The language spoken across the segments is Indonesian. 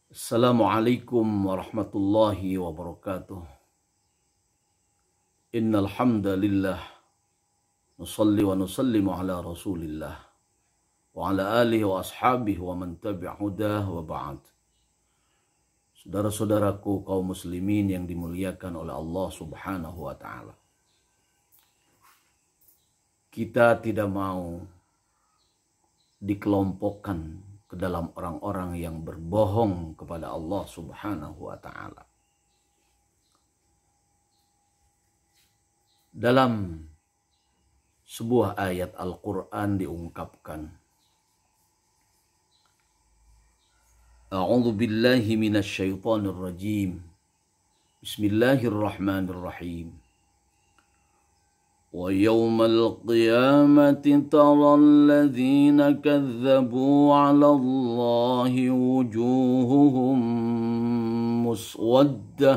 Assalamualaikum warahmatullahi wabarakatuh. Innal hamdalillah nusalli wa nusallimu ala Rasulillah wa ala alihi wa ashabihi wa man tabi'a hudah wa ba'd. Saudara-saudaraku kaum muslimin yang dimuliakan oleh Allah Subhanahu wa taala. Kita tidak mau dikelompokkan ke dalam orang-orang yang berbohong kepada Allah Subhanahu wa taala. Dalam sebuah ayat Al-Qur'an diungkapkan, A'udzu billahi minasy syaithanir rajim. Bismillahirrahmanirrahim. وَيَوْمَ الْقِيَامَةِ تَرَى الَّذِينَ كَذَّبُوا عَلَى اللَّهِ وُجُوهُهُمْ مُسْوَدَّةٌ.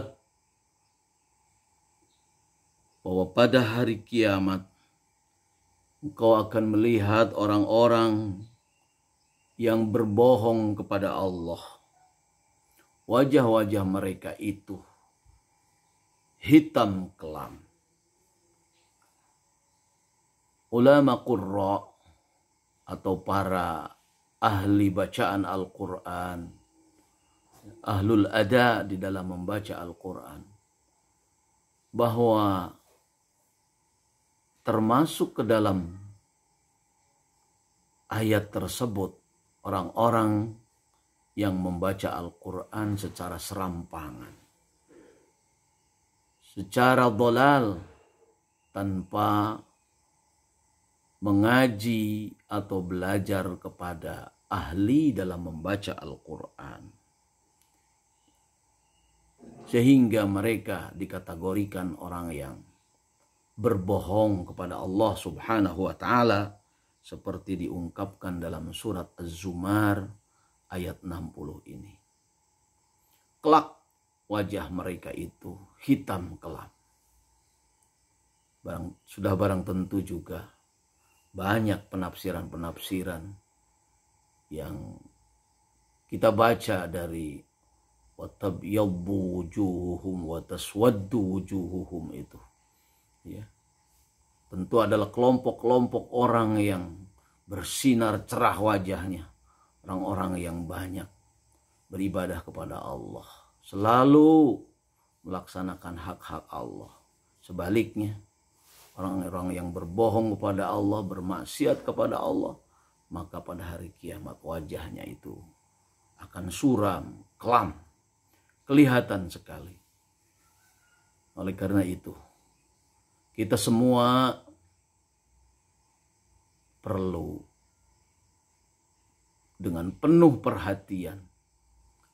Bahwa pada hari kiamat engkau akan melihat orang-orang yang berbohong kepada Allah. Wajah-wajah mereka itu hitam kelam. Ulama qurra atau para ahli bacaan Al-Quran, ahlul ada di dalam membaca Al-Quran, bahwa termasuk ke dalam ayat tersebut orang-orang yang membaca Al-Quran secara serampangan, secara dhalal, tanpa mengaji atau belajar kepada ahli dalam membaca Al-Quran. Sehingga mereka dikategorikan orang yang berbohong kepada Allah Subhanahu wa taala, seperti diungkapkan dalam surat Az-Zumar ayat 60 ini. Kelak wajah mereka itu hitam kelam. Sudah barang tentu juga banyak penafsiran-penafsiran yang kita baca dari watabyaddu wujuhuhum wa taswaddu wujuhuhum itu. Ya. Tentu adalah kelompok-kelompok orang yang bersinar cerah wajahnya. Orang-orang yang banyak beribadah kepada Allah. Selalu melaksanakan hak-hak Allah. Sebaliknya, orang-orang yang berbohong kepada Allah, bermaksiat kepada Allah, maka pada hari kiamat wajahnya itu akan suram, kelam, kelihatan sekali. Oleh karena itu, kita semua perlu dengan penuh perhatian,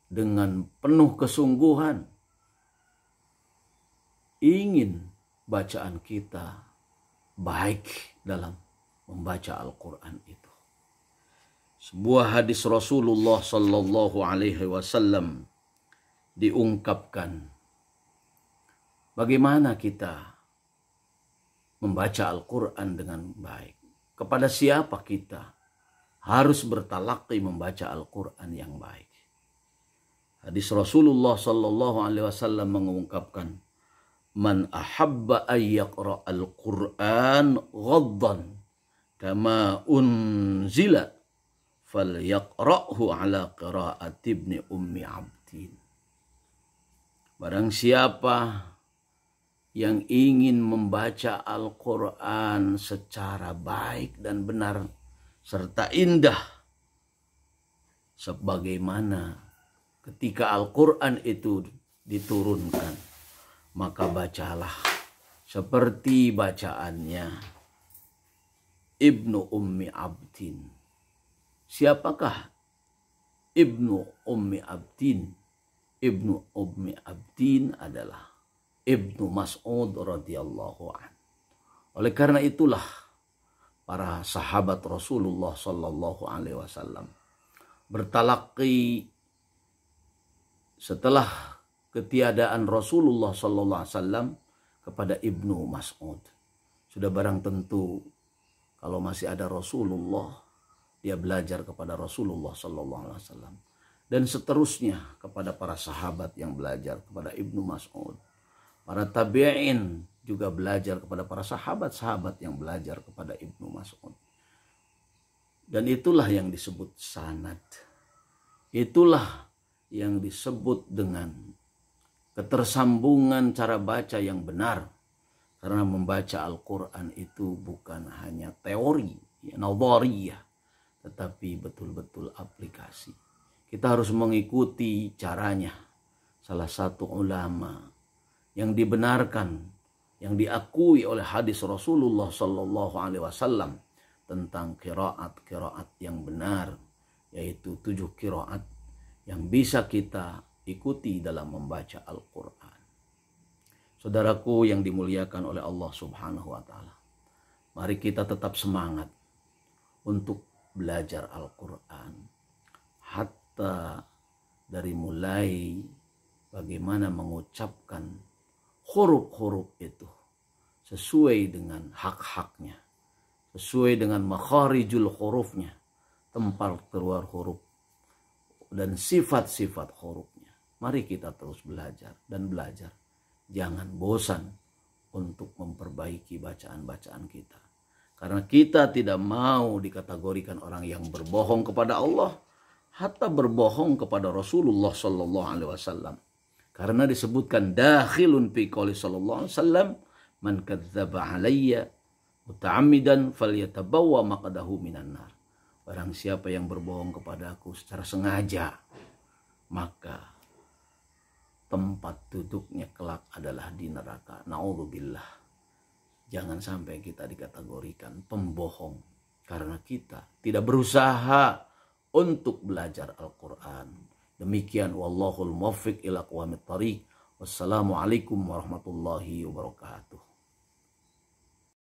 dengan penuh kesungguhan, ingin bacaan kita baik dalam membaca Al-Quran itu. Sebuah hadis Rasulullah Sallallahu Alaihi Wasallam diungkapkan bagaimana kita membaca Al-Quran dengan baik. Kepada siapa kita harus bertalaqi membaca Al-Quran yang baik. Hadis Rasulullah Sallallahu Alaihi Wasallam mengungkapkan, Man ahabba ayyaqra al-Qur'an ghaddan kama unzila falyaqra'hu ala qira'ati ibni ummi abdin. Barang siapa yang ingin membaca Al-Quran secara baik dan benar serta indah, sebagaimana ketika Al-Quran itu diturunkan, maka bacalah seperti bacaannya Ibnu Ummi Abdin. Siapakah Ibnu Ummi Abdin? Ibnu Ummi Abdin adalah Ibnu Mas'ud radhiyallahu an. Oleh karena itulah para sahabat Rasulullah sallallahu alaihi wasallam bertalaqi setelah ketiadaan Rasulullah sallallahu alaihi wasallam kepada Ibnu Mas'ud. Sudah barang tentu kalau masih ada Rasulullah, dia belajar kepada Rasulullah sallallahu alaihi wasallam. dan seterusnya kepada para sahabat yang belajar kepada Ibnu Mas'ud. Para tabi'in juga belajar kepada para sahabat-sahabat yang belajar kepada Ibnu Mas'ud. Dan itulah yang disebut sanad. Itulah yang disebut dengan ketersambungan cara baca yang benar. Karena membaca Al-Quran itu bukan hanya teori, nadhariyah, tetapi betul-betul aplikasi. Kita harus mengikuti caranya. Salah satu ulama yang dibenarkan, yang diakui oleh hadis Rasulullah Sallallahu Alaihi Wasallam tentang qiraat yang benar, yaitu 7 qiraat yang bisa kita ikuti dalam membaca Al-Quran. Saudaraku yang dimuliakan oleh Allah Subhanahu Wa Taala, mari kita tetap semangat untuk belajar Al-Quran. Hatta dari mulai bagaimana mengucapkan huruf-huruf itu sesuai dengan hak-haknya, sesuai dengan makharijul hurufnya, tempat keluar huruf dan sifat-sifat hurufnya. Mari kita terus belajar dan belajar. Jangan bosan untuk memperbaiki bacaan-bacaan kita. Karena kita tidak mau dikategorikan orang yang berbohong kepada Allah, hatta berbohong kepada Rasulullah Sallallahu Alaihi Wasallam. Karena disebutkan dakhilun fi qouli Sallallahu Alaihi Wasallam, man kadzdzaba alayya muta'ammidan falyatabawwa maqadahu minan nar. Barang siapa yang berbohong kepada aku secara sengaja, maka tempat duduknya kelak adalah di neraka. Na'udzubillah. Jangan sampai kita dikategorikan pembohong karena kita tidak berusaha untuk belajar Al-Quran. Demikian wallahul muwaffiq ila aqwamit thariq. Wassalamualaikum warahmatullahi wabarakatuh.